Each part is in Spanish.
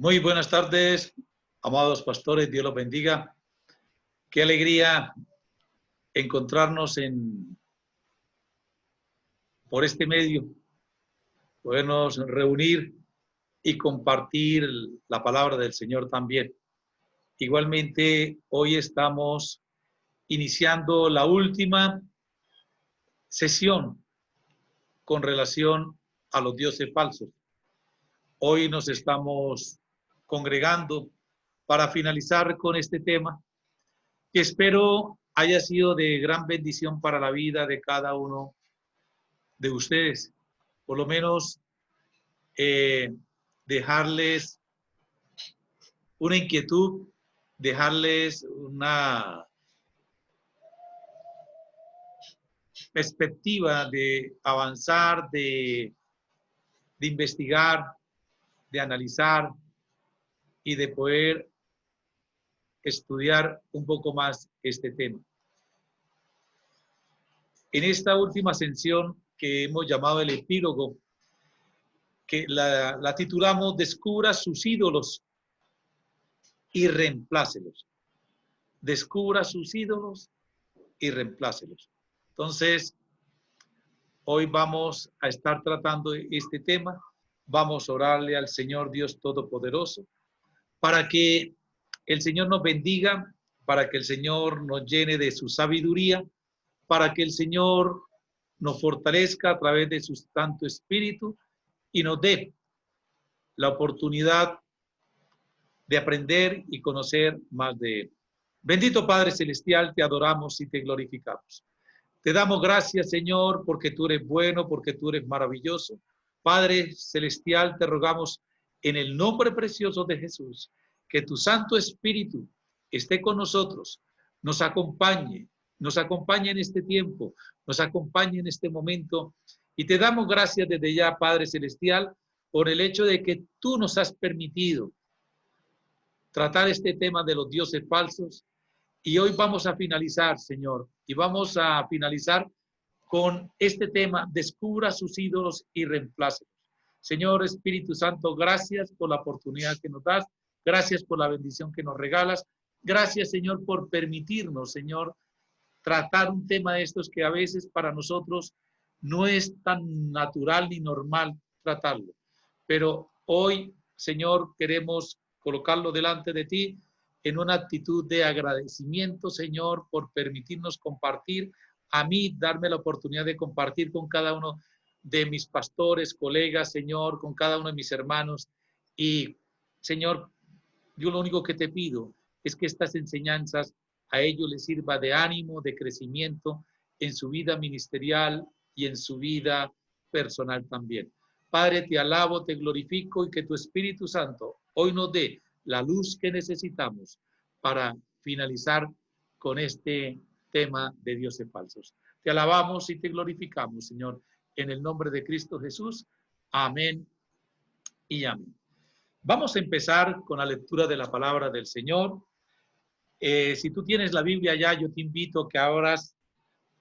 Muy buenas tardes, amados pastores, Dios los bendiga. Qué alegría encontrarnos por este medio, podernos reunir y compartir la palabra del Señor también. Igualmente, hoy estamos iniciando la última sesión con relación a los dioses falsos. Hoy nos estamos congregando para finalizar con este tema, que espero haya sido de gran bendición para la vida de cada uno de ustedes. Por lo menos dejarles una inquietud, dejarles una perspectiva de avanzar, de investigar, de analizar y de poder estudiar un poco más este tema. En esta última sesión que hemos llamado el epílogo, que la titulamos Descubra sus ídolos y reemplácelos. Descubra sus ídolos y reemplácelos. Entonces, hoy vamos a estar tratando este tema. Vamos a orarle al Señor Dios Todopoderoso para que el Señor nos bendiga, para que el Señor nos llene de su sabiduría, para que el Señor nos fortalezca a través de su Santo Espíritu y nos dé la oportunidad de aprender y conocer más de Él. Bendito Padre Celestial, te adoramos y te glorificamos. Te damos gracias, Señor, porque tú eres bueno, porque tú eres maravilloso. Padre Celestial, te rogamos en el nombre precioso de Jesús, que tu Santo Espíritu esté con nosotros, nos acompañe en este tiempo, nos acompañe en este momento. Y te damos gracias desde ya, Padre Celestial, por el hecho de que tú nos has permitido tratar este tema de los dioses falsos. Y hoy vamos a finalizar, Señor, y vamos a finalizar con este tema, descubra sus ídolos y reemplácelos. Señor Espíritu Santo, gracias por la oportunidad que nos das, gracias por la bendición que nos regalas, gracias, Señor, por permitirnos, Señor, tratar un tema de estos que a veces para nosotros no es tan natural ni normal tratarlo. Pero hoy, Señor, queremos colocarlo delante de ti en una actitud de agradecimiento, Señor, por permitirnos compartir, a mí darme la oportunidad de compartir con cada uno de mis pastores, colegas, Señor, con cada uno de mis hermanos. Y, Señor, yo lo único que te pido es que estas enseñanzas a ellos les sirva de ánimo, de crecimiento en su vida ministerial y en su vida personal también. Padre, te alabo, te glorifico y que tu Espíritu Santo hoy nos dé la luz que necesitamos para finalizar con este tema de dioses falsos. Te alabamos y te glorificamos, Señor, en el nombre de Cristo Jesús. Amén y amén. Vamos a empezar con la lectura de la palabra del Señor. Si tú tienes la Biblia ya, yo te invito a que abras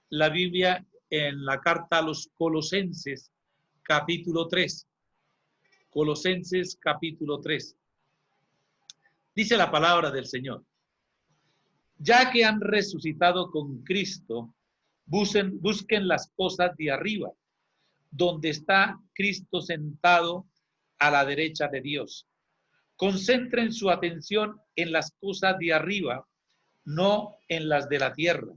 la Biblia en la carta a los Colosenses, capítulo 3. Colosenses, capítulo 3. Dice la palabra del Señor: ya que han resucitado con Cristo, busquen las cosas de arriba, donde está Cristo sentado a la derecha de Dios. Concentren su atención en las cosas de arriba, no en las de la tierra,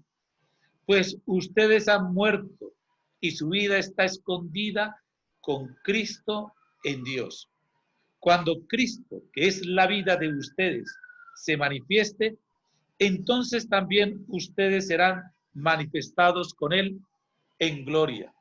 pues ustedes han muerto y su vida está escondida con Cristo en Dios. Cuando Cristo, que es la vida de ustedes, se manifieste, entonces también ustedes serán manifestados con Él en gloria.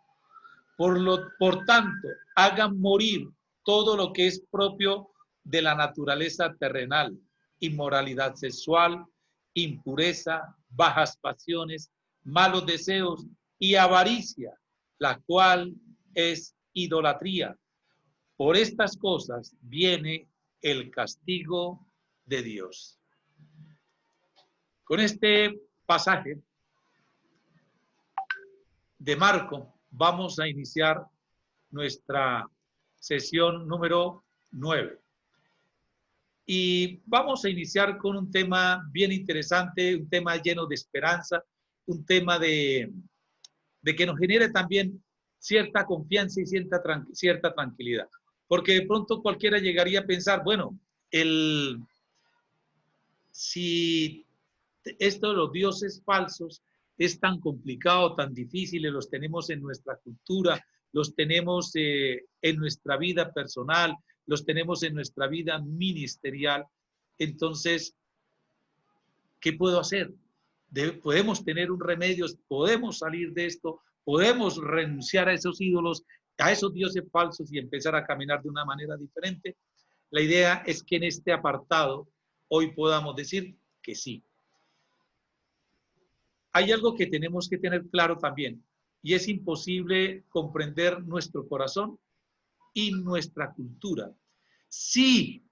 Por tanto, hagan morir todo lo que es propio de la naturaleza terrenal: inmoralidad sexual, impureza, bajas pasiones, malos deseos y avaricia, la cual es idolatría. Por estas cosas viene el castigo de Dios. Con este pasaje de Marco vamos a iniciar nuestra sesión número 9. Y vamos a iniciar con un tema bien interesante, un tema lleno de esperanza, un tema de que nos genere también cierta confianza y cierta tranquilidad. Porque de pronto cualquiera llegaría a pensar, bueno, si esto de los dioses falsos es tan complicado, tan difícil, los tenemos en nuestra cultura, los tenemos en nuestra vida personal, los tenemos en nuestra vida ministerial. Entonces, ¿qué puedo hacer? Podemos tener un remedio, podemos salir de esto, podemos renunciar a esos ídolos, a esos dioses falsos y empezar a caminar de una manera diferente. La idea es que en este apartado hoy podamos decir que sí. Hay algo que tenemos que tener claro también, y es imposible comprender nuestro corazón y nuestra cultura si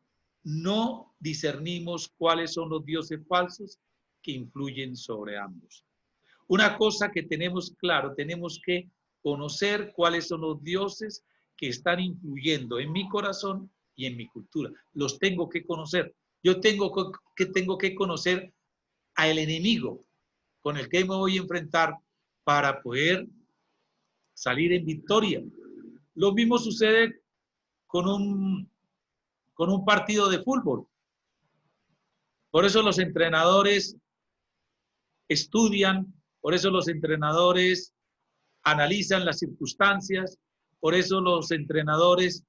no discernimos cuáles son los dioses falsos que influyen sobre ambos. Una cosa que tenemos claro, tenemos que conocer cuáles son los dioses que están influyendo en mi corazón y en mi cultura. Los tengo que conocer. Yo tengo que conocer al enemigo con el que me voy a enfrentar para poder salir en victoria. Lo mismo sucede con un partido de fútbol. Por eso los entrenadores estudian, por eso los entrenadores analizan las circunstancias, por eso los entrenadores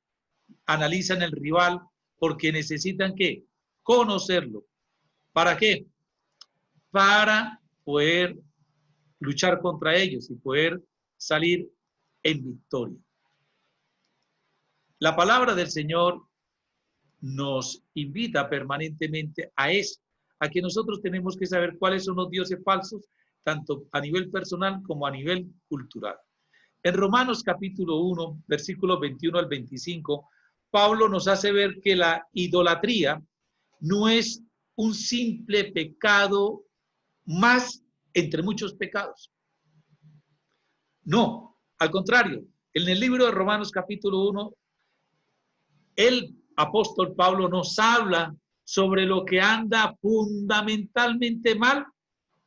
analizan el rival, porque necesitan ¿qué? Conocerlo. ¿Para qué? Para poder luchar contra ellos y poder salir en victoria. La palabra del Señor nos invita permanentemente a eso, a que nosotros tenemos que saber cuáles son los dioses falsos, tanto a nivel personal como a nivel cultural. En Romanos capítulo 1, versículos 21 al 25, Pablo nos hace ver que la idolatría no es un simple pecado más entre muchos pecados. No, al contrario, en el libro de Romanos capítulo 1, el apóstol Pablo nos habla sobre lo que anda fundamentalmente mal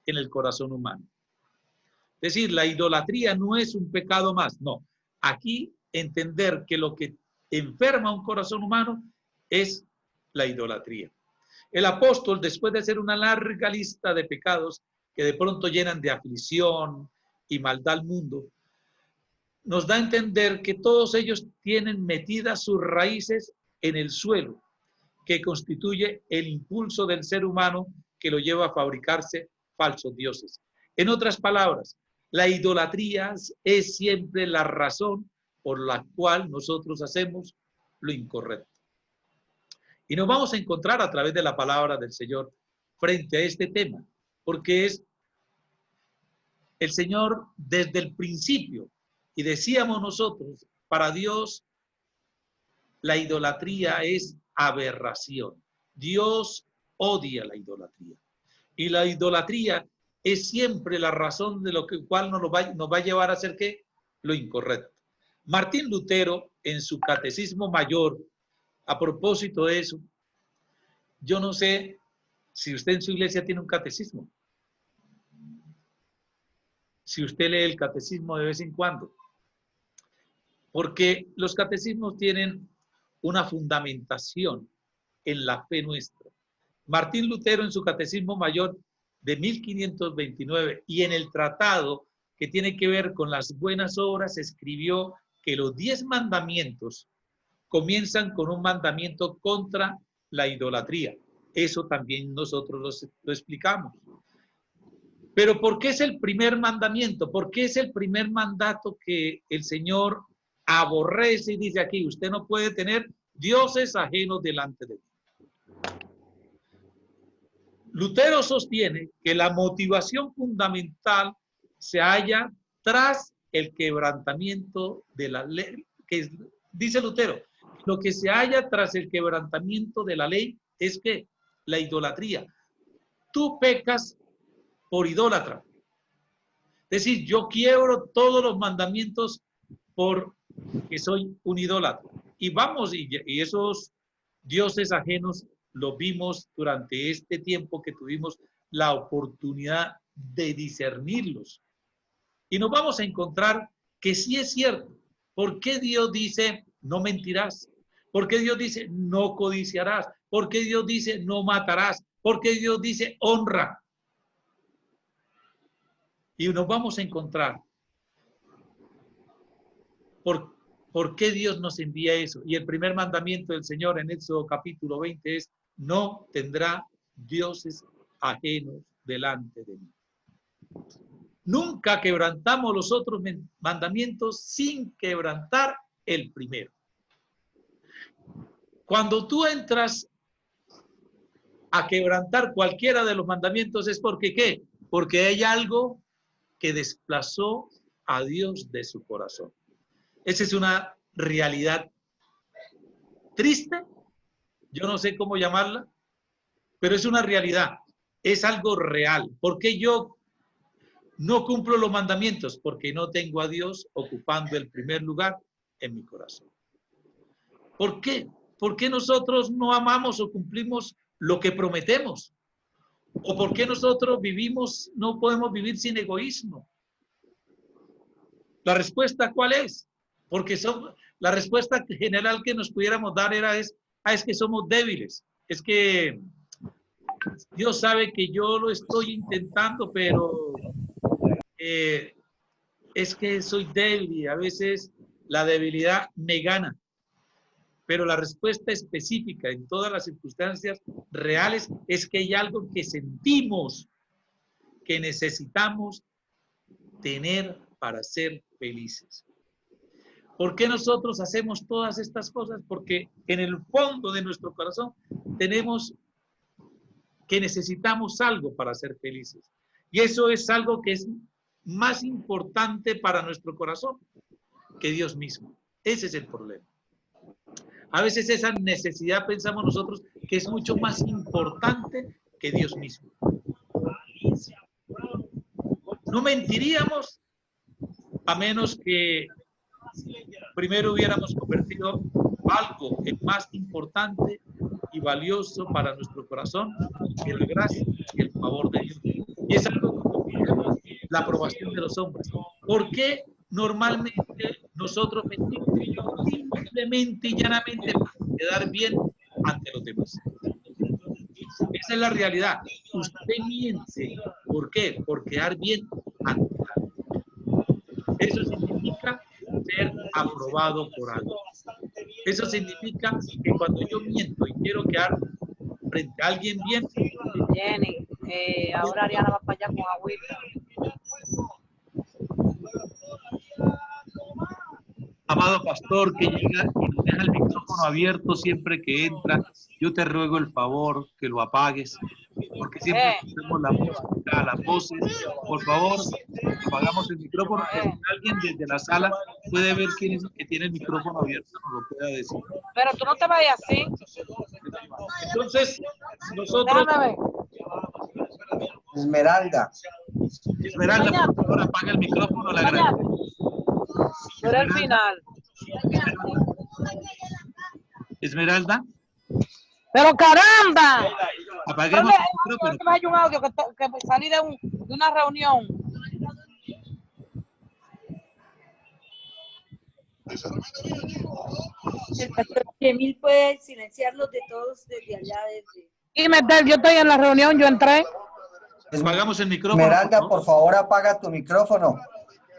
en el corazón humano. Es decir, la idolatría no es un pecado más, no. Aquí entender que lo que enferma un corazón humano es la idolatría. El apóstol, después de hacer una larga lista de pecados que de pronto llenan de aflicción y maldad al mundo, nos da a entender que todos ellos tienen metidas sus raíces en el suelo, que constituye el impulso del ser humano que lo lleva a fabricarse falsos dioses. En otras palabras, la idolatría es siempre la razón por la cual nosotros hacemos lo incorrecto. Y nos vamos a encontrar a través de la palabra del Señor frente a este tema, porque es el Señor desde el principio, y decíamos nosotros, para Dios la idolatría es aberración. Dios odia la idolatría. Y la idolatría es siempre la razón de lo cual nos va a llevar a hacer ¿qué? Lo incorrecto. Martín Lutero, en su Catecismo Mayor, a propósito de eso, yo no sé si usted en su iglesia tiene un catecismo. Si usted lee el catecismo de vez en cuando. Porque los catecismos tienen una fundamentación en la fe nuestra. Martín Lutero en su Catecismo Mayor de 1529 y en el tratado que tiene que ver con las buenas obras escribió que los 10 mandamientos comienzan con un mandamiento contra la idolatría. Eso también nosotros lo explicamos. Pero ¿por qué es el primer mandamiento? ¿Por qué es el primer mandato que el Señor aborrece y dice aquí, usted no puede tener dioses ajenos delante de mí? Lutero sostiene que la motivación fundamental se halla tras el quebrantamiento de la ley, que dice Lutero, lo que se halla tras el quebrantamiento de la ley es que la idolatría. Tú pecas por idólatra. Es decir, yo quiebro todos los mandamientos porque soy un idólatra. Y vamos, y esos dioses ajenos lo vimos durante este tiempo que tuvimos la oportunidad de discernirlos. Y nos vamos a encontrar que sí es cierto. ¿Por qué Dios dice no mentirás? ¿Por qué Dios dice no codiciarás? ¿Por qué Dios dice no matarás? ¿Por qué Dios dice honra? Y nos vamos a encontrar por qué Dios nos envía eso. Y el primer mandamiento del Señor en Éxodo capítulo 20 es: no tendrá dioses ajenos delante de mí. Nunca quebrantamos los otros mandamientos sin quebrantar el primero. Cuando tú entras a quebrantar cualquiera de los mandamientos es porque ¿qué? Porque hay algo que desplazó a Dios de su corazón. Esa es una realidad triste, yo no sé cómo llamarla, pero es una realidad, es algo real. ¿Por qué yo no cumplo los mandamientos? Porque no tengo a Dios ocupando el primer lugar en mi corazón. ¿Por qué? ¿Por qué nosotros no amamos o cumplimos lo que prometemos? ¿O por qué nosotros vivimos, no podemos vivir sin egoísmo? ¿La respuesta cuál es? Porque la respuesta general que nos pudiéramos dar es que somos débiles. Es que Dios sabe que yo lo estoy intentando, pero es que soy débil y a veces la debilidad me gana. Pero la respuesta específica en todas las circunstancias reales es que hay algo que sentimos que necesitamos tener para ser felices. ¿Por qué nosotros hacemos todas estas cosas? Porque en el fondo de nuestro corazón tenemos que necesitamos algo para ser felices. Y eso es algo que es más importante para nuestro corazón que Dios mismo. Ese es el problema. A veces esa necesidad pensamos nosotros que es mucho más importante que Dios mismo. No mentiríamos a menos que primero hubiéramos convertido algo en más importante y valioso para nuestro corazón que la gracia y el favor de Dios. Y es algo como la aprobación de los hombres. ¿Por qué normalmente nosotros mentimos? Simplemente y llanamente para quedar bien ante los demás. Esa es la realidad. Usted miente. ¿Por qué? Por quedar bien ante alguien. Eso significa ser aprobado por algo. Eso significa que cuando yo miento y quiero quedar frente a alguien bien. Jenny, ahora Ariana va para allá con agüita. Amado pastor que llega y nos deja el micrófono abierto siempre que entra, yo te ruego el favor que lo apagues, porque siempre escuchamos la música, las voces. Por favor, apagamos el micrófono. Alguien desde la sala puede ver quién es el que tiene el micrófono abierto, nos lo pueda decir. Pero tú no te vayas así. Entonces, nosotros... Déjame ver. Esmeralda. Esmeralda, por favor, apaga el micrófono, la agradezco. Pero al final. Esmeralda. ¡Pero caramba! Apaguemos el micrófono. Hay un audio que salí de una reunión. El pastor Emil puede silenciarlos de todos desde allá. Y meter, yo estoy en la reunión, yo entré. Apagamos el micrófono. Esmeralda, por favor, apaga tu micrófono.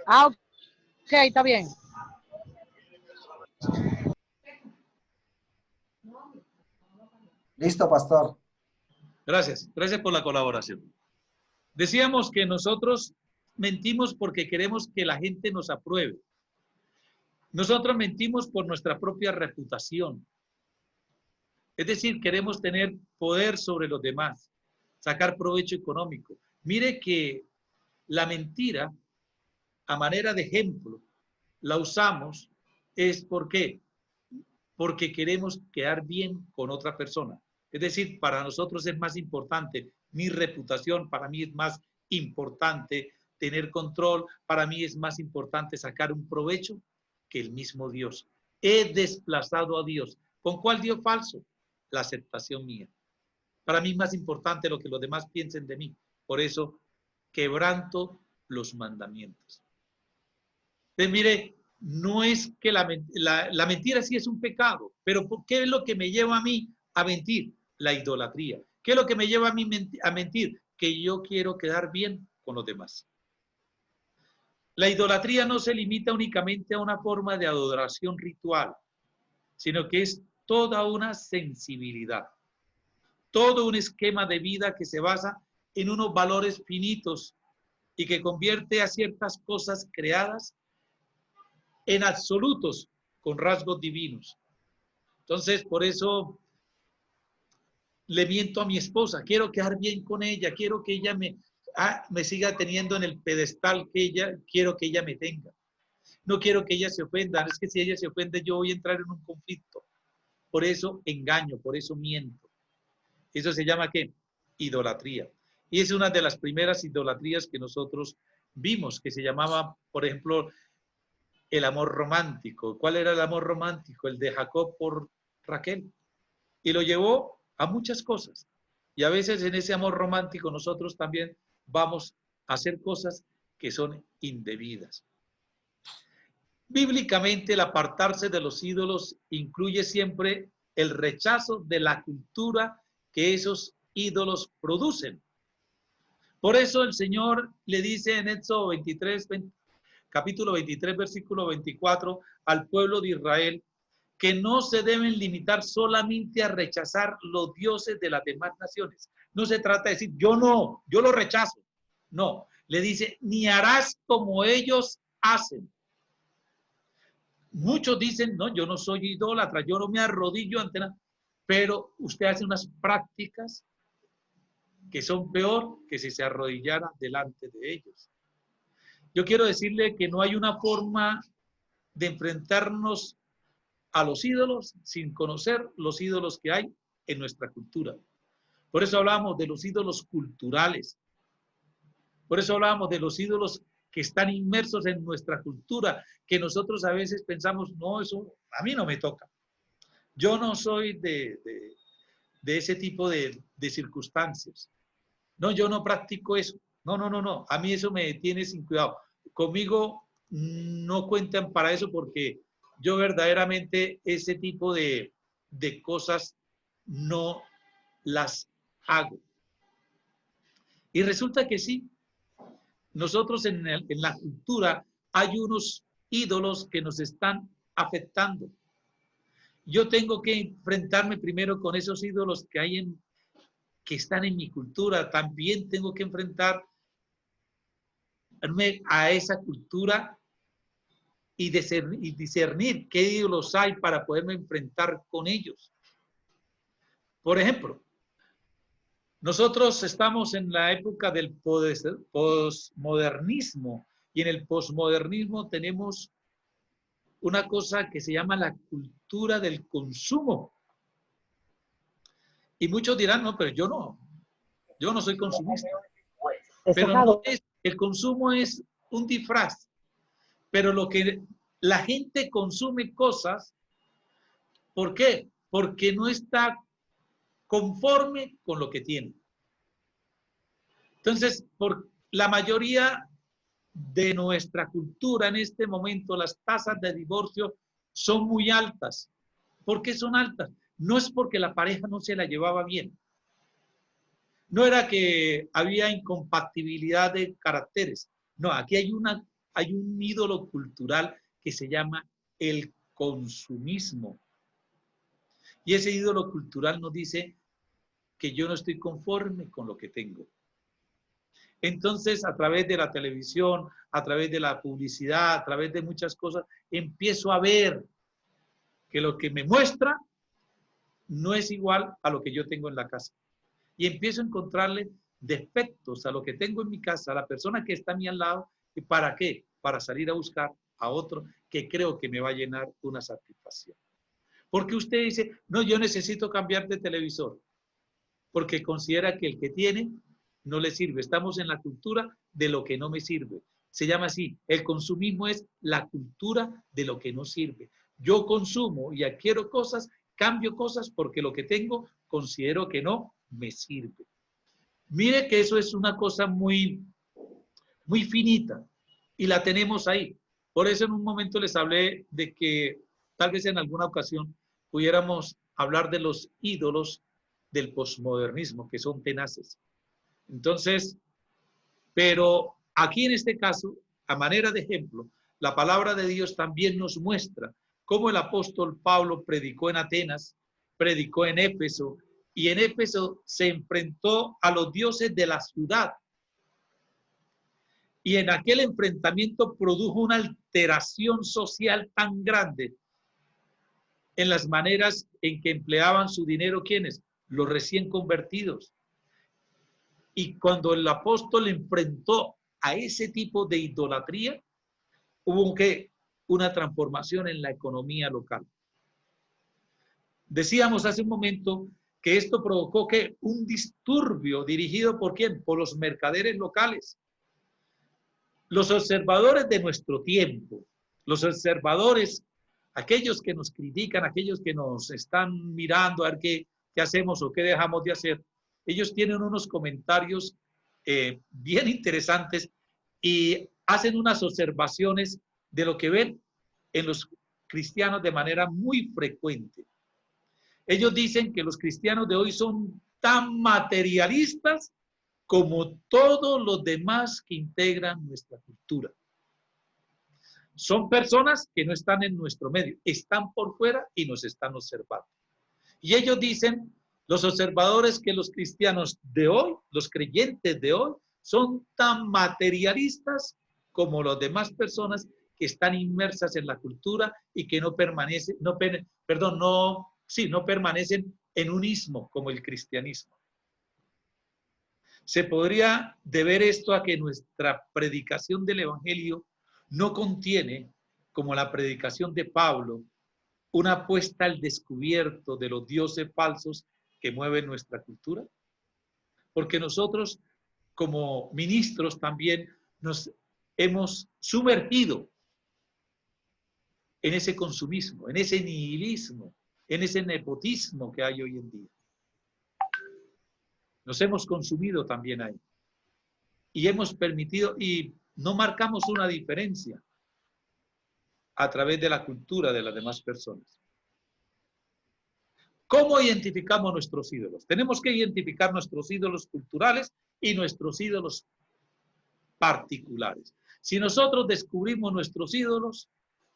Ah, ok, está bien. Listo, pastor. Gracias, gracias por la colaboración. Decíamos que nosotros mentimos porque queremos que la gente nos apruebe. Nosotros mentimos por nuestra propia reputación. Es decir, queremos tener poder sobre los demás, sacar provecho económico. Mire que la mentira, a manera de ejemplo, la usamos es ¿por qué? Porque queremos quedar bien con otra persona. Es decir, para nosotros es más importante mi reputación, para mí es más importante tener control, para mí es más importante sacar un provecho que el mismo Dios. He desplazado a Dios. ¿Con cuál Dios falso? La aceptación mía. Para mí es más importante lo que los demás piensen de mí. Por eso quebranto los mandamientos. Entonces, mire, no es que la mentira sí es un pecado, pero ¿qué es lo que me lleva a mí a mentir? La idolatría. ¿Qué es lo que me lleva a mí a mentir? Que yo quiero quedar bien con los demás. La idolatría no se limita únicamente a una forma de adoración ritual, sino que es toda una sensibilidad, todo un esquema de vida que se basa en unos valores finitos y que convierte a ciertas cosas creadas en absolutos con rasgos divinos. Entonces, por eso le miento a mi esposa, quiero quedar bien con ella, quiero que ella me siga teniendo en el pedestal quiero que ella me tenga. No quiero que ella se ofenda, es que si ella se ofende yo voy a entrar en un conflicto. Por eso engaño, por eso miento. Eso se llama ¿qué? Idolatría. Y es una de las primeras idolatrías que nosotros vimos, que se llamaba, por ejemplo, el amor romántico. ¿Cuál era el amor romántico? El de Jacob por Raquel. Y lo llevó a muchas cosas. Y a veces en ese amor romántico nosotros también vamos a hacer cosas que son indebidas. Bíblicamente, el apartarse de los ídolos incluye siempre el rechazo de la cultura que esos ídolos producen. Por eso el Señor le dice en Éxodo 23, capítulo 23, versículo 24, al pueblo de Israel, que no se deben limitar solamente a rechazar los dioses de las demás naciones. No se trata de decir, yo no, yo lo rechazo. No, le dice, ni harás como ellos hacen. Muchos dicen, no, yo no soy idólatra, yo no me arrodillo ante nada, pero usted hace unas prácticas que son peor que si se arrodillara delante de ellos. Yo quiero decirle que no hay una forma de enfrentarnos a los ídolos sin conocer los ídolos que hay en nuestra cultura. Por eso hablamos de los ídolos culturales. Por eso hablamos de los ídolos que están inmersos en nuestra cultura, que nosotros a veces pensamos, no, eso a mí no me toca. Yo no soy de ese tipo de circunstancias. No, yo no practico eso. No. A mí eso me tiene sin cuidado. Conmigo no cuentan para eso porque yo verdaderamente ese tipo de cosas no las hago. Y resulta que sí. Nosotros en la cultura hay unos ídolos que nos están afectando. Yo tengo que enfrentarme primero con esos ídolos que están en mi cultura. También tengo que enfrentarme a esa cultura y discernir qué ídolos hay para poderme enfrentar con ellos. Por ejemplo, nosotros estamos en la época del posmodernismo y en el posmodernismo tenemos una cosa que se llama la cultura del consumo. Y muchos dirán, no, pero yo no soy consumista. Pero no es, el consumo es un disfraz. Pero lo que la gente consume cosas, ¿por qué? Porque no está conforme con lo que tiene. Entonces, por la mayoría de nuestra cultura en este momento, las tasas de divorcio son muy altas. ¿Por qué son altas? No es porque la pareja no se la llevaba bien. No era que había incompatibilidad de caracteres. No, aquí hay un ídolo cultural que se llama el consumismo. Y ese ídolo cultural nos dice que yo no estoy conforme con lo que tengo. Entonces, a través de la televisión, a través de la publicidad, a través de muchas cosas, empiezo a ver que lo que me muestra no es igual a lo que yo tengo en la casa. Y empiezo a encontrarle defectos a lo que tengo en mi casa, a la persona que está a mi al lado. ¿Y para qué? Para salir a buscar a otro que creo que me va a llenar una satisfacción. Porque usted dice, no, yo necesito cambiar de televisor, porque considera que el que tiene no le sirve. Estamos en la cultura de lo que no me sirve. Se llama así. El consumismo es la cultura de lo que no sirve. Yo consumo y adquiero cosas, cambio cosas porque lo que tengo considero que no me sirve. Mire que eso es una cosa muy, muy finita y la tenemos ahí. Por eso en un momento les hablé de que tal vez en alguna ocasión pudiéramos hablar de los ídolos del posmodernismo, que son tenaces. Entonces, pero aquí en este caso, a manera de ejemplo, la palabra de Dios también nos muestra cómo el apóstol Pablo predicó en Atenas, predicó en Éfeso, y en Éfeso se enfrentó a los dioses de la ciudad. Y en aquel enfrentamiento produjo una alteración social tan grande en las maneras en que empleaban su dinero, ¿quiénes? Los recién convertidos. Y cuando el apóstol enfrentó a ese tipo de idolatría, hubo una transformación en la economía local. Decíamos hace un momento que esto provocó que un disturbio dirigido ¿por quién? Por los mercaderes locales. Los observadores de nuestro tiempo, los observadores, aquellos que nos critican, aquellos que nos están mirando a ver qué hacemos o qué dejamos de hacer, ellos tienen unos comentarios bien interesantes y hacen unas observaciones de lo que ven en los cristianos de manera muy frecuente. Ellos dicen que los cristianos de hoy son tan materialistas como todos los demás que integran nuestra cultura. Son personas que no están en nuestro medio, están por fuera y nos están observando. Y ellos dicen, los observadores, que los cristianos de hoy, los creyentes de hoy, son tan materialistas como las demás personas que están inmersas en la cultura y que no permanecen, no permanecen en un ismo como el cristianismo. Se podría deber esto a que nuestra predicación del evangelio no contiene, como la predicación de Pablo, una apuesta al descubierto de los dioses falsos que mueven nuestra cultura. Porque nosotros, como ministros, también nos hemos sumergido en ese consumismo, en ese nihilismo, en ese nepotismo que hay hoy en día. Nos hemos consumido también ahí. Y hemos permitido, y no marcamos una diferencia a través de la cultura de las demás personas. ¿Cómo identificamos nuestros ídolos? Tenemos que identificar nuestros ídolos culturales y nuestros ídolos particulares. Si nosotros descubrimos nuestros ídolos,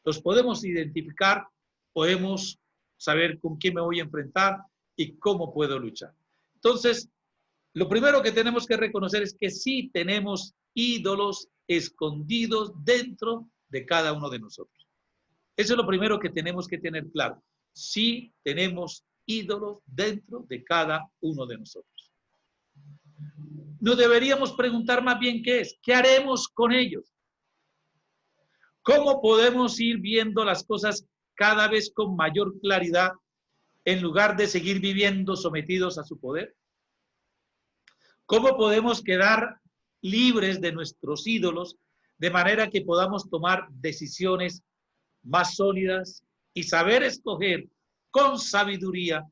los podemos identificar, podemos saber con quién me voy a enfrentar y cómo puedo luchar. Entonces, lo primero que tenemos que reconocer es que sí tenemos ídolos escondidos dentro de cada uno de nosotros. Eso es lo primero que tenemos que tener claro. Sí tenemos ídolos dentro de cada uno de nosotros. Nos deberíamos preguntar más bien qué es, qué haremos con ellos. ¿Cómo podemos ir viendo las cosas cada vez con mayor claridad en lugar de seguir viviendo sometidos a su poder? ¿Cómo podemos quedar libres de nuestros ídolos de manera que podamos tomar decisiones más sólidas y saber escoger con sabiduría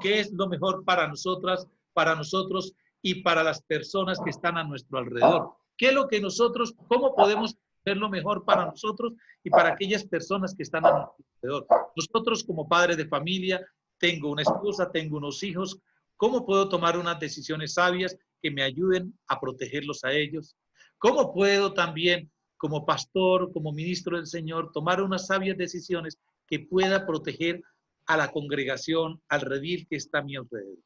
qué es lo mejor para nosotras, para nosotros y para las personas que están a nuestro alrededor? ¿Qué es lo que nosotros, cómo podemos hacer lo mejor para nosotros y para aquellas personas que están a nuestro alrededor? Nosotros como padres de familia, tengo una esposa, tengo unos hijos, ¿cómo puedo tomar unas decisiones sabias que me ayuden a protegerlos a ellos? ¿Cómo puedo también, como pastor, como ministro del Señor, tomar unas sabias decisiones que pueda proteger a la congregación, al redil que está a mi alrededor?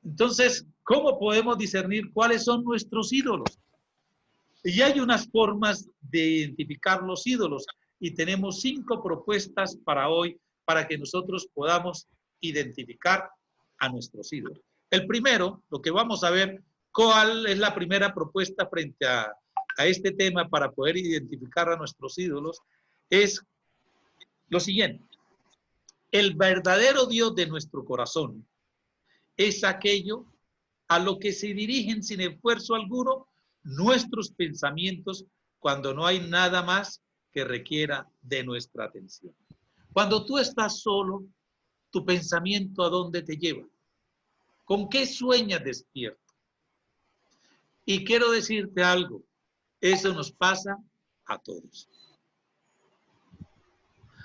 Entonces, ¿cómo podemos discernir cuáles son nuestros ídolos? Y hay unas formas de identificar los ídolos y tenemos 5 propuestas para hoy para que nosotros podamos identificar a nuestros ídolos. El primero, lo que vamos a ver, cuál es la primera propuesta frente a este tema para poder identificar a nuestros ídolos, es lo siguiente. El verdadero Dios de nuestro corazón es aquello a lo que se dirigen sin esfuerzo alguno nuestros pensamientos cuando no hay nada más que requiera de nuestra atención. Cuando tú estás solo, tu pensamiento ¿a dónde te lleva? ¿Con qué sueñas despierto? Y quiero decirte algo, eso nos pasa a todos.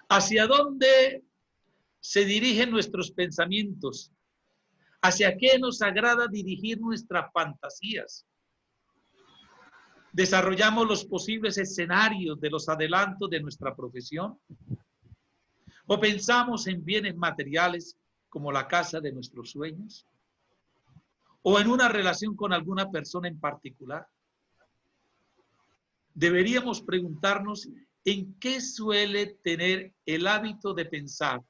¿Hacia dónde se dirigen nuestros pensamientos? ¿Hacia qué nos agrada dirigir nuestras fantasías? ¿Desarrollamos los posibles escenarios de los adelantos de nuestra profesión? ¿O pensamos en bienes materiales como la casa de nuestros sueños? ¿O en una relación con alguna persona en particular? Deberíamos preguntarnos en qué suele tener el hábito de pensar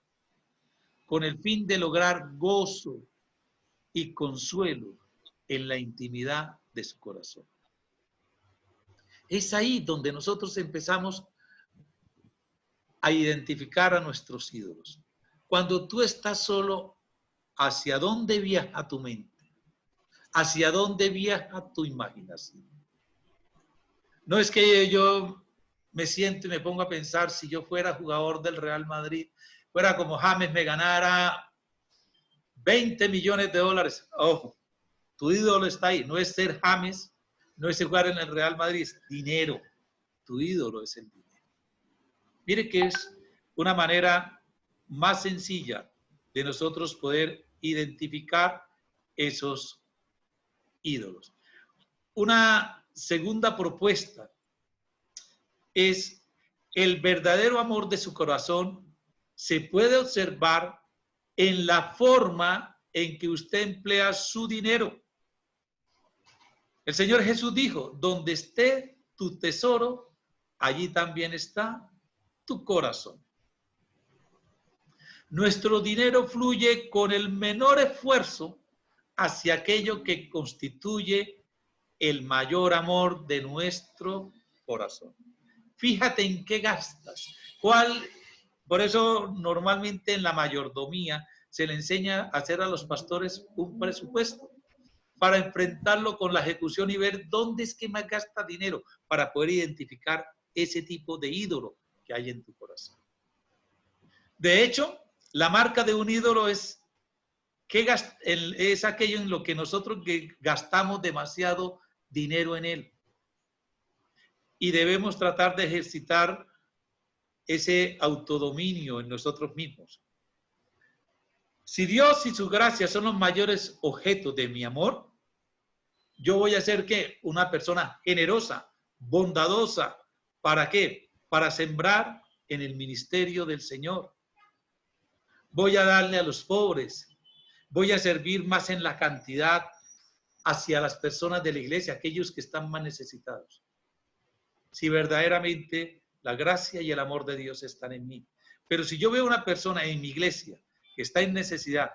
con el fin de lograr gozo y consuelo en la intimidad de su corazón. Es ahí donde nosotros empezamos a identificar a nuestros ídolos. Cuando tú estás solo, ¿hacia dónde viaja tu mente? ¿Hacia dónde viaja tu imaginación? No es que yo me siento y me pongo a pensar, si yo fuera jugador del Real Madrid, fuera como James, me ganara 20 millones de dólares. Ojo, tu ídolo está ahí. No es ser James, no es jugar en el Real Madrid, es dinero. Tu ídolo es el dinero. Mire que es una manera más sencilla de nosotros poder identificar esos ídolos. Una segunda propuesta es el verdadero amor de su corazón se puede observar en la forma en que usted emplea su dinero. El Señor Jesús dijo, donde esté tu tesoro, allí también está tu corazón. Nuestro dinero fluye con el menor esfuerzo hacia aquello que constituye el mayor amor de nuestro corazón. Fíjate en qué gastas. Por eso normalmente en la mayordomía se le enseña a hacer a los pastores un presupuesto para enfrentarlo con la ejecución y ver dónde es que más gasta dinero para poder identificar ese tipo de ídolo que hay en tu corazón. De hecho, la marca de un ídolo es aquello en lo que nosotros gastamos demasiado dinero en él. Y debemos tratar de ejercitar ese autodominio en nosotros mismos. Si Dios y su gracia son los mayores objetos de mi amor, yo voy a ser ¿qué? Una persona generosa, bondadosa. ¿Para qué? Para sembrar en el ministerio del Señor. Voy a darle a los pobres. Voy a servir más en la cantidad hacia las personas de la iglesia, aquellos que están más necesitados. Si verdaderamente la gracia y el amor de Dios están en mí. Pero si yo veo una persona en mi iglesia que está en necesidad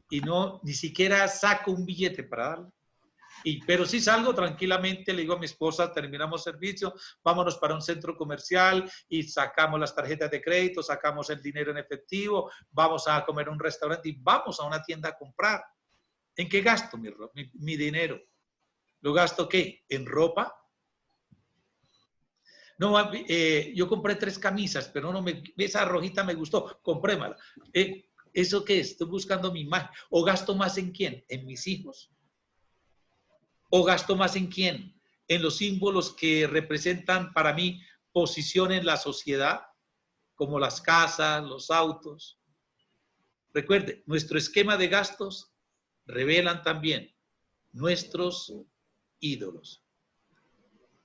y ni siquiera saco un billete para darle, pero sí salgo tranquilamente, le digo a mi esposa, terminamos servicio, vámonos para un centro comercial y sacamos las tarjetas de crédito, sacamos el dinero en efectivo, vamos a comer a un restaurante y vamos a una tienda a comprar. ¿En qué gasto mi dinero? ¿Lo gasto qué? ¿En ropa? No, yo compré 3 camisas, pero esa rojita me gustó, comprémala. ¿Eso qué es? Estoy buscando mi imagen. ¿O gasto más en quién? ¿En mis hijos? ¿O gasto más en quién? ¿En los símbolos que representan para mí posición en la sociedad? Como las casas, los autos. Recuerde, nuestro esquema de gastos revelan también nuestros ídolos.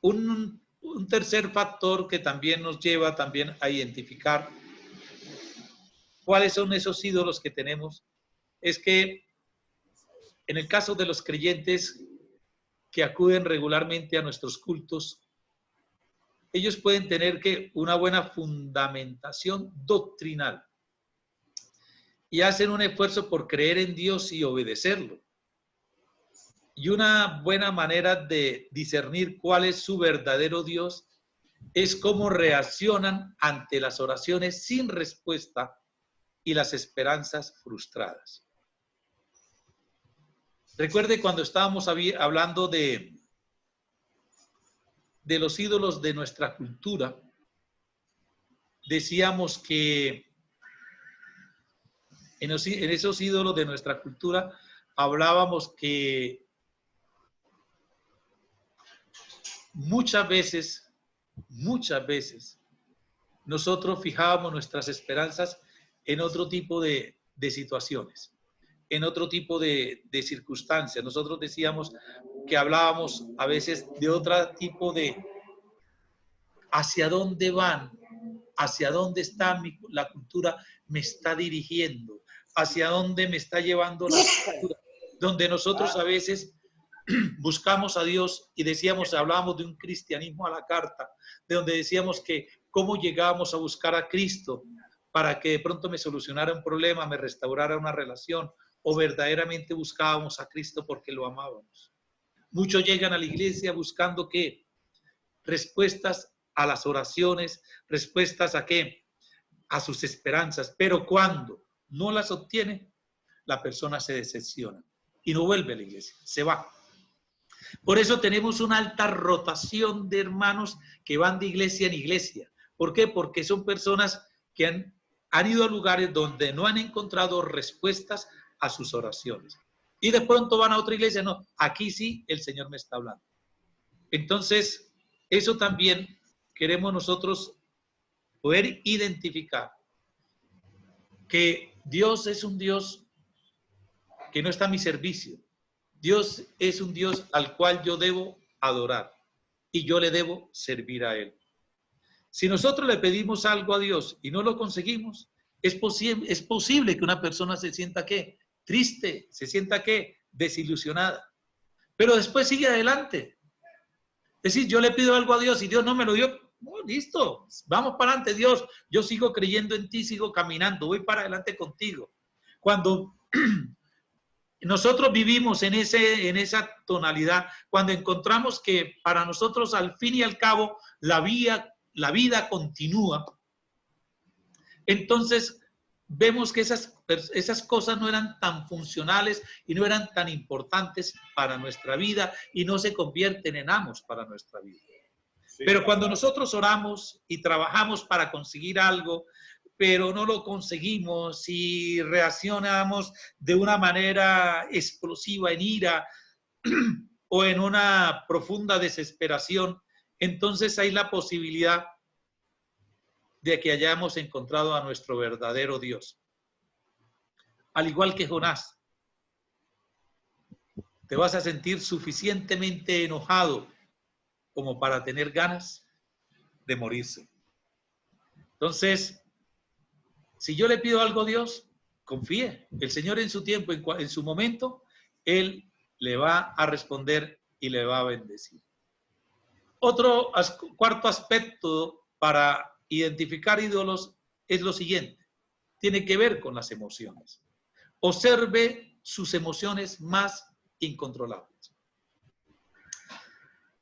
Un tercer factor que también nos lleva también a identificar cuáles son esos ídolos que tenemos es que en el caso de los creyentes que acuden regularmente a nuestros cultos, ellos pueden tener una buena fundamentación doctrinal y hacen un esfuerzo por creer en Dios y obedecerlo. Y una buena manera de discernir cuál es su verdadero Dios es cómo reaccionan ante las oraciones sin respuesta y las esperanzas frustradas. Recuerde cuando estábamos hablando de los ídolos de nuestra cultura, decíamos que en esos ídolos de nuestra cultura hablábamos que muchas veces, nosotros fijábamos nuestras esperanzas en otro tipo de situaciones, en otro tipo de circunstancias. Nosotros decíamos que hablábamos a veces de otro tipo de hacia dónde van, hacia dónde está la cultura, me está dirigiendo, hacia dónde me está llevando la cultura, donde nosotros a veces buscamos a Dios y decíamos, hablábamos de un cristianismo a la carta, de donde decíamos que cómo llegábamos a buscar a Cristo para que de pronto me solucionara un problema, me restaurara una relación, o verdaderamente buscábamos a Cristo porque lo amábamos. Muchos llegan a la iglesia buscando ¿qué? Respuestas a las oraciones, respuestas a ¿qué? A sus esperanzas, pero cuando no las obtiene, la persona se decepciona y no vuelve a la iglesia, se va. Por eso tenemos una alta rotación de hermanos que van de iglesia en iglesia. ¿Por qué? Porque son personas que han ido a lugares donde no han encontrado respuestas a sus oraciones. Y de pronto van a otra iglesia, no, aquí sí el Señor me está hablando. Entonces, eso también queremos nosotros poder identificar que Dios es un Dios que no está a mi servicio. Dios es un Dios al cual yo debo adorar y yo le debo servir a Él. Si nosotros le pedimos algo a Dios y no lo conseguimos, es posible que una persona se sienta ¿qué? Triste, se sienta ¿qué? Desilusionada. Pero después sigue adelante. Es decir, yo le pido algo a Dios y Dios no me lo dio. Oh, listo, vamos para adelante, Dios. Yo sigo creyendo en ti, sigo caminando, voy para adelante contigo. Cuando nosotros vivimos en esa tonalidad, cuando encontramos que para nosotros al fin y al cabo la vida continúa, entonces vemos que esas cosas no eran tan funcionales y no eran tan importantes para nuestra vida y no se convierten en amos para nuestra vida. Sí. Pero cuando nosotros oramos y trabajamos para conseguir algo, pero no lo conseguimos y reaccionamos de una manera explosiva en ira o en una profunda desesperación, entonces hay la posibilidad de que hayamos encontrado a nuestro verdadero Dios. Al igual que Jonás, te vas a sentir suficientemente enojado como para tener ganas de morirse. Entonces, si yo le pido algo a Dios, confíe. El Señor en su tiempo, en su momento, Él le va a responder y le va a bendecir. Cuarto aspecto para identificar ídolos es lo siguiente. Tiene que ver con las emociones. Observe sus emociones más incontrolables.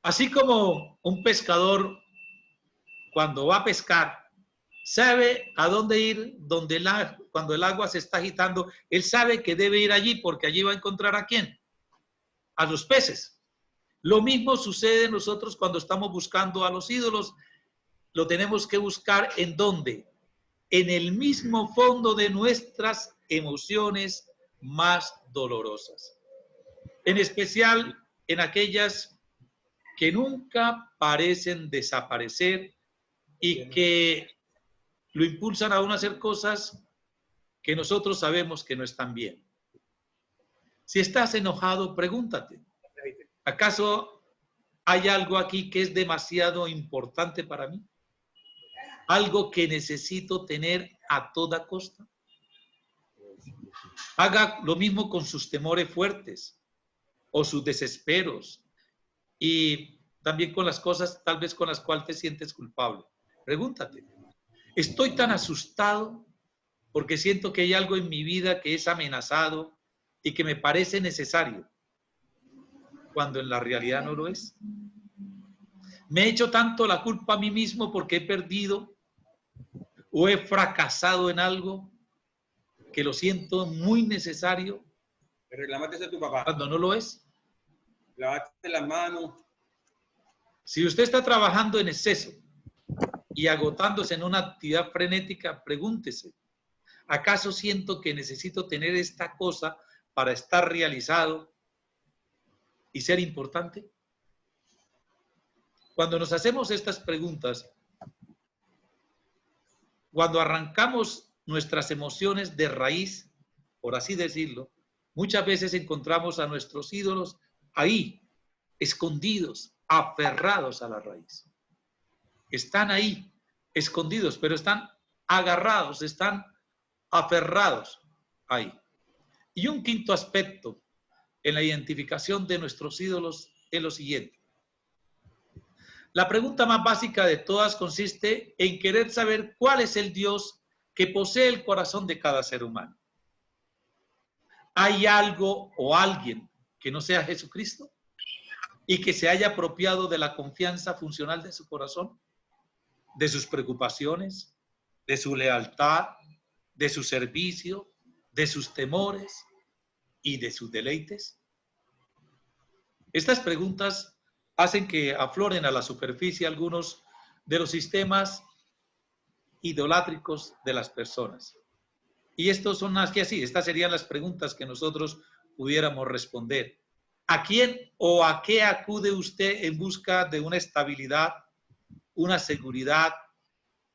Así como un pescador, cuando va a pescar, sabe a dónde ir cuando el agua se está agitando, él sabe que debe ir allí porque allí va a encontrar ¿a quién? A los peces. Lo mismo sucede nosotros cuando estamos buscando a los ídolos. Lo tenemos que buscar ¿en dónde? En el mismo fondo de nuestras emociones más dolorosas. En especial en aquellas que nunca parecen desaparecer y que lo impulsan a uno a hacer cosas que nosotros sabemos que no están bien. Si estás enojado, pregúntate, ¿acaso hay algo aquí que es demasiado importante para mí? ¿Algo que necesito tener a toda costa? Haga lo mismo con sus temores fuertes o sus desesperos y también con las cosas tal vez con las cuales te sientes culpable. Pregúntate, ¿estoy tan asustado porque siento que hay algo en mi vida que es amenazado y que me parece necesario cuando en la realidad no lo es? ¿Me he hecho tanto la culpa a mí mismo porque he perdido o he fracasado en algo que lo siento muy necesario reclamaste a tu papá cuando no lo es? Lavaste las manos. Si usted está trabajando en exceso y agotándose en una actividad frenética, pregúntese, ¿acaso siento que necesito tener esta cosa para estar realizado y ser importante? Cuando nos hacemos estas preguntas, cuando arrancamos nuestras emociones de raíz, por así decirlo, muchas veces encontramos a nuestros ídolos ahí, escondidos, aferrados a la raíz. Están ahí, escondidos, pero están agarrados, están aferrados ahí. Y un quinto aspecto en la identificación de nuestros ídolos es lo siguiente. La pregunta más básica de todas consiste en querer saber cuál es el Dios que posee el corazón de cada ser humano. ¿Hay algo o alguien que no sea Jesucristo y que se haya apropiado de la confianza funcional de su corazón, de sus preocupaciones, de su lealtad, de su servicio, de sus temores y de sus deleites? Estas preguntas hacen que afloren a la superficie algunos de los sistemas idolátricos de las personas. Y estos son más que así, estas serían las preguntas que nosotros pudiéramos responder. ¿A quién o a qué acude usted en busca de una estabilidad, una seguridad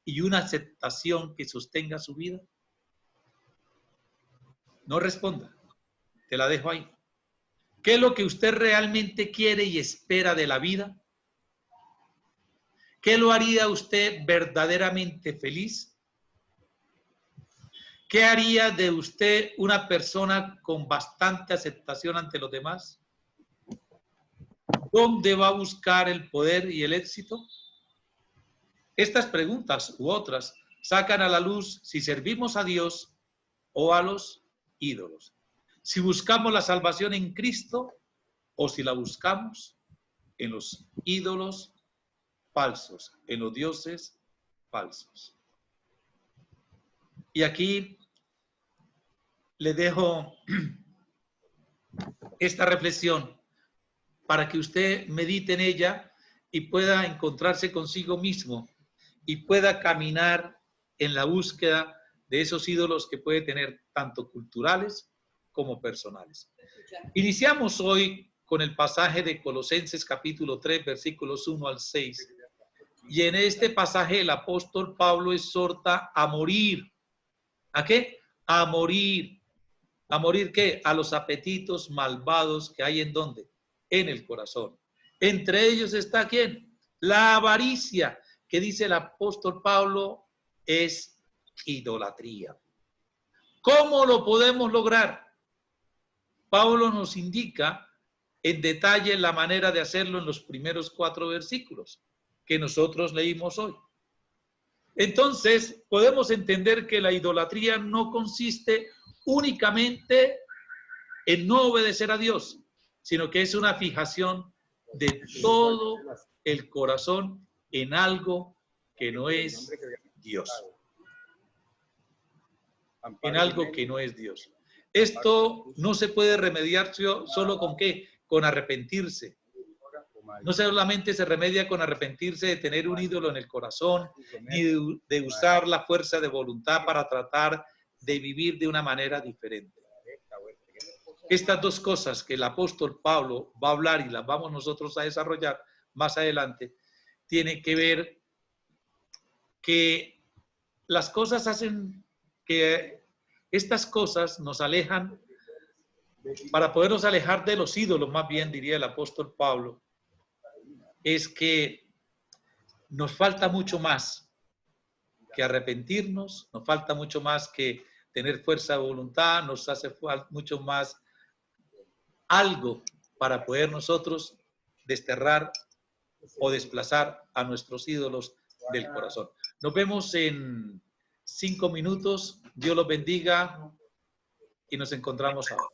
y una aceptación que sostenga su vida? No responda, te la dejo ahí. ¿Qué es lo que usted realmente quiere y espera de la vida? ¿Qué lo haría usted verdaderamente feliz? ¿Qué haría de usted una persona con bastante aceptación ante los demás? ¿Dónde va a buscar el poder y el éxito? Estas preguntas u otras sacan a la luz si servimos a Dios o a los ídolos. Si buscamos la salvación en Cristo o si la buscamos en los ídolos falsos, en los dioses falsos. Y aquí le dejo esta reflexión para que usted medite en ella y pueda encontrarse consigo mismo y pueda caminar en la búsqueda de esos ídolos que puede tener tanto culturales como personales. Iniciamos hoy con el pasaje de Colosenses capítulo 3, versículos 1 al 6. Y en este pasaje el apóstol Pablo exhorta a morir. ¿A qué? A morir. ¿A morir qué? A los apetitos malvados que hay en ¿dónde? En el corazón. Entre ellos está ¿quién? La avaricia, que dice el apóstol Pablo es idolatría. ¿Cómo lo podemos lograr? Pablo nos indica en detalle la manera de hacerlo en los primeros 4 versículos que nosotros leímos hoy. Entonces, podemos entender que la idolatría no consiste únicamente en no obedecer a Dios, sino que es una fijación de todo el corazón en algo que no es Dios. En algo que no es Dios. Esto no se puede remediar solo con ¿qué? Con arrepentirse. No solamente se remedia con arrepentirse de tener un ídolo en el corazón, ni de usar la fuerza de voluntad para tratar de vivir de una manera diferente. Estas dos cosas que el apóstol Pablo va a hablar y las vamos nosotros a desarrollar más adelante, tiene que ver que las cosas hacen que estas cosas nos alejan, para podernos alejar de los ídolos, más bien diría el apóstol Pablo, es que nos falta mucho más que arrepentirnos, nos falta mucho más que tener fuerza de voluntad, nos hace falta mucho más algo para poder nosotros desterrar o desplazar a nuestros ídolos del corazón. Nos vemos en 5 minutos. Dios los bendiga y nos encontramos ahora.